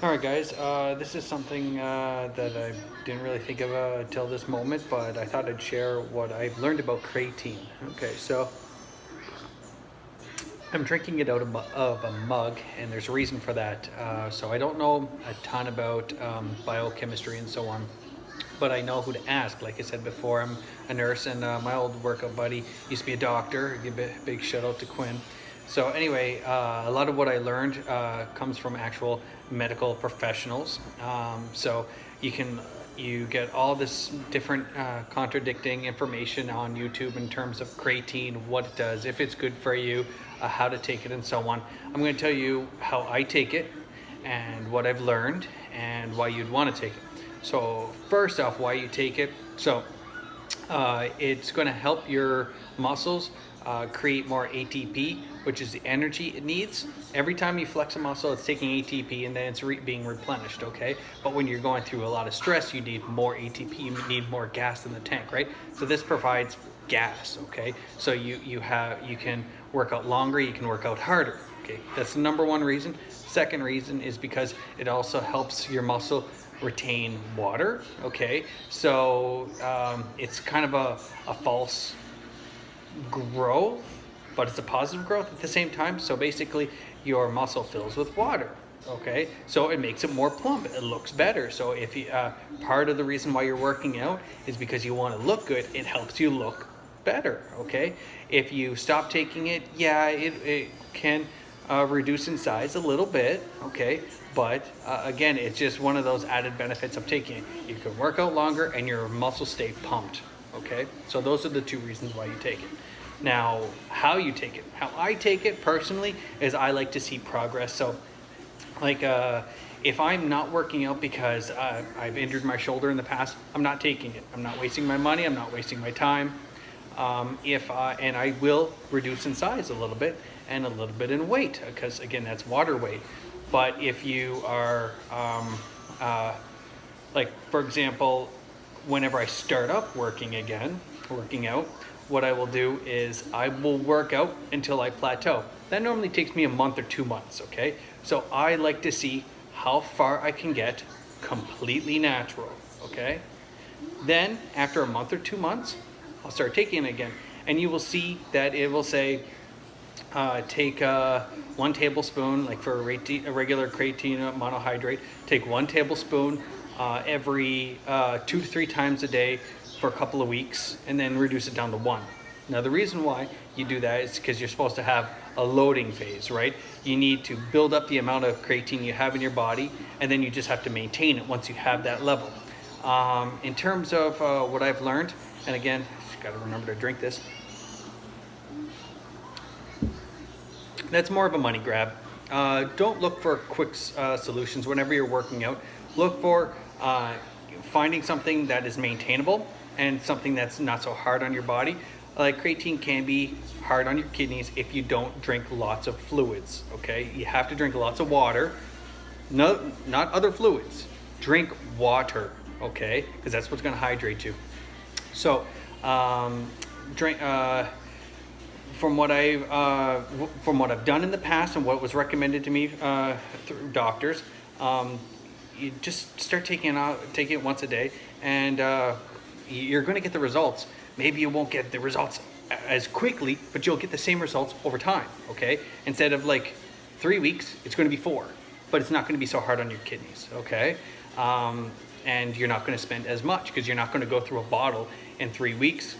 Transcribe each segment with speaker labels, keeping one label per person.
Speaker 1: All right, guys. This is something that I didn't really think of until this moment, but I thought I'd share what I've learned about creatine. Okay, so I'm drinking it out of a mug, and there's a reason for that. So I don't know a ton about biochemistry and so on, but I know who to ask. Like I said before, I'm a nurse, and my old workout buddy used to be a doctor. Give a big shout out to Quinn. So anyway, a lot of what I learned comes from actual medical professionals. So you can you get all this different contradicting information on YouTube in terms of creatine, what it does, if it's good for you, how to take it, and so on. I'm going to tell you how I take it and what I've learned and why you'd want to take it. So first off, why you take it. So it's going to help your muscles create more ATP, which is the energy it needs. Every time you flex a muscle, it's taking ATP and then it's being replenished, okay? But when you're going through a lot of stress, you need more ATP, you need more gas in the tank, right? So this provides gas, okay? So you can work out longer, you can work out harder, okay? That's the number one reason. Second reason is because it also helps your muscle retain water, okay? So it's kind of a false growth, but it's a positive growth at the same time. So basically, your muscle fills with water. Okay, so it makes it more plump. It looks better. So if you part of the reason why you're working out is because you want to look good, it helps you look better. Okay, if you stop taking it, yeah, it can reduce in size a little bit. Okay, but again, it's just one of those added benefits of taking it. You can work out longer and your muscles stay pumped. Okay, so those are the two reasons why you take it. Now, how you take it, how I take it personally is I like to see progress. So like if I'm not working out because I've injured my shoulder in the past, I'm not taking it. I'm not wasting my money, I'm not wasting my time. And I will reduce in size a little bit and a little bit in weight, because again, that's water weight. But if you are like, for example, whenever I start up working out, what I will do is I will work out until I plateau. That normally takes me a month or 2 months, okay? So I like to see how far I can get completely natural, okay? Then after a month or 2 months, I'll start taking it again. And you will see that it will say, take 1 tablespoon, like for a regular creatine monohydrate, take 1 tablespoon every 2 to 3 times a day for a couple of weeks, and then reduce it down to 1. Now the reason why you do that is because you're supposed to have a loading phase, right? You need to build up the amount of creatine you have in your body, and then you just have to maintain it once you have that level. In terms of what I've learned, and again, just gotta remember to drink this. That's more of a money grab. Don't look for quick solutions whenever you're working out. Look for finding something that is maintainable and something that's not so hard on your body. Like creatine can be hard on your kidneys if you don't drink lots of fluids, okay? You have to drink lots of water, no, not other fluids. Drink water, okay? Because that's what's gonna hydrate you. So, drink, from what I've done in the past and what was recommended to me through doctors, you just start taking it once a day, and you're going to get the results. Maybe you won't get the results as quickly, but you'll get the same results over time. Okay, instead of like 3 weeks, it's going to be 4, but it's not going to be so hard on your kidneys. Okay, and you're not going to spend as much because you're not going to go through a bottle in 3 weeks,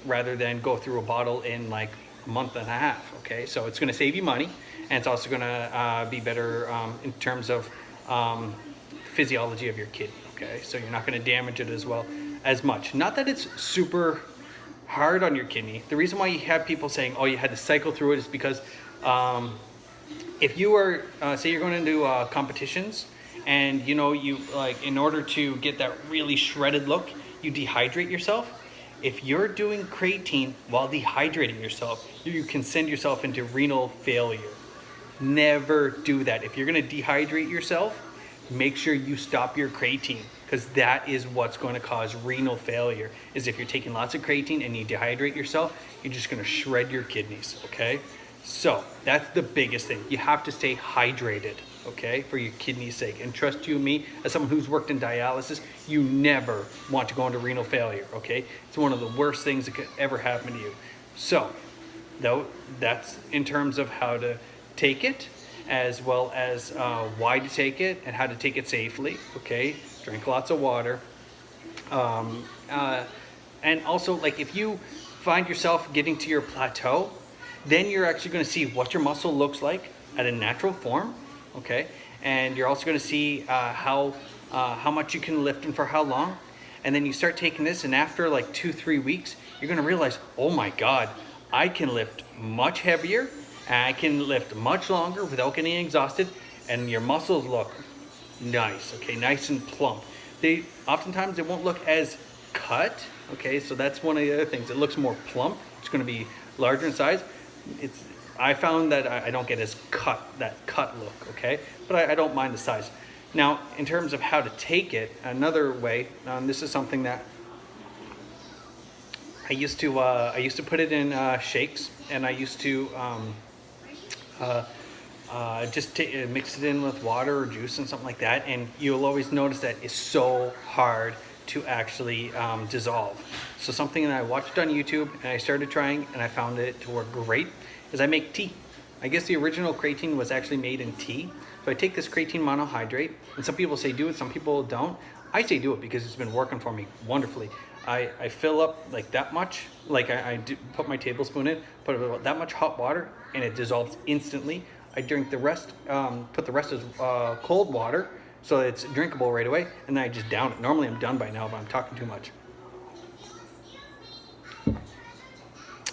Speaker 1: rather than go through a bottle in like a month and a half. Okay, so it's going to save you money, and it's also going to be better in terms of physiology of your kidney. Okay, so you're not going to damage it as much. Not that it's super hard on your kidney. The reason why you have people saying, oh, you had to cycle through it is because if you are say you're going into competitions, and you like, in order to get that really shredded look, you dehydrate yourself. If you're doing creatine while dehydrating yourself, you can send yourself into renal failure. Never do that. If you're going to dehydrate yourself, make sure you stop your creatine, because that is what's going to cause renal failure. Is if you're taking lots of creatine and you dehydrate yourself, you're just going to shred your kidneys. Okay, so that's the biggest thing. You have to stay hydrated. okay, for your kidney's sake. And trust you me, as someone who's worked in dialysis, you never want to go into renal failure, okay? It's one of the worst things that could ever happen to you. So, though, that's in terms of how to take it, as well as why to take it and how to take it safely, okay? Drink lots of water. Um, uh, and also, like, if you find yourself getting to your plateau, then you're actually going to see what your muscle looks like at a natural form, okay? And you're also going to see how much you can lift and for how long. And then you start taking this, and after like 2-3 weeks, you're going to realize, oh my God, I can lift much heavier, and I can lift much longer without getting exhausted, and your muscles look nice, okay, nice and plump. They oftentimes they won't look as cut, okay, so that's one of the other things. It looks more plump. It's going to be larger in size. I found that I don't get as that cut look, okay, but I don't mind the size. Now, in terms of how to take it, another way, this is something that I used to put it in shakes, and I used to just mix it in with water or juice and something like that, and you'll always notice that it's so hard to actually dissolve. So something that I watched on YouTube and I started trying, and I found it to work great, is I make tea. I guess the original creatine was actually made in tea. So I take this creatine monohydrate, and some people say do it, some people don't. I say do it because it's been working for me wonderfully. I fill up like that much, like I do put my tablespoon in, put about that much hot water, and it dissolves instantly. I drink the rest, put the rest as cold water, so it's drinkable right away, and then I just down it. Normally I'm done by now, but I'm talking too much.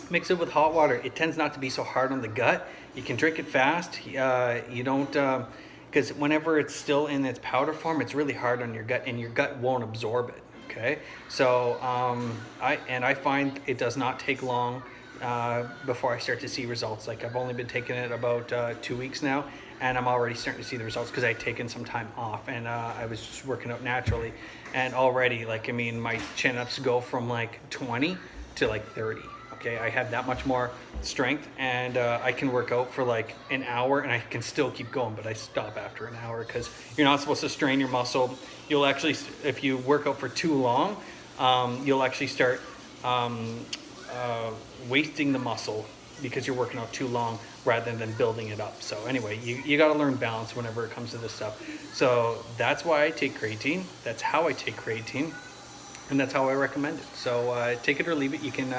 Speaker 1: Mix it with hot water. It tends not to be so hard on the gut. You can drink it fast. You don't, because whenever it's still in its powder form, it's really hard on your gut, and your gut won't absorb it. Okay, so I find it does not take long before I start to see results. Like, I've only been taking it about 2 weeks now, and I'm already starting to see the results because I'd taken some time off, and I was just working out naturally. And already, like, I mean, my chin-ups go from like 20 to like 30. Okay, I have that much more strength, and I can work out for like an hour, and I can still keep going, but I stop after an hour because you're not supposed to strain your muscle. You'll actually, if you work out for too long, you'll actually start wasting the muscle because you're working out too long rather than building it up. So anyway, you got to learn balance whenever it comes to this stuff. So that's why I take creatine. That's how I take creatine, and that's how I recommend it. So take it or leave it. You can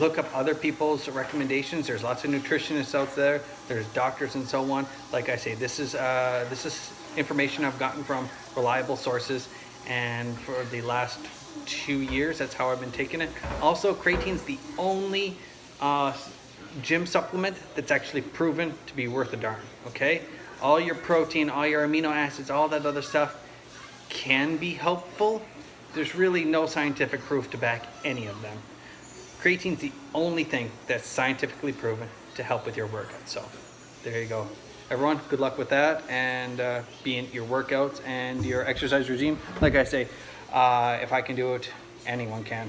Speaker 1: look up other people's recommendations. There's lots of nutritionists out there. There's doctors and so on. Like I say, this is information I've gotten from reliable sources, and for the last 2 years, that's how I've been taking it. Also, creatine's the only gym supplement that's actually proven to be worth a darn. Okay, all your protein, all your amino acids, all that other stuff can be helpful. There's really no scientific proof to back any of them. Creatine's the only thing that's scientifically proven to help with your workout. So there you go. Everyone, good luck with that, and be in your workouts and your exercise regime. Like I say, if I can do it, anyone can.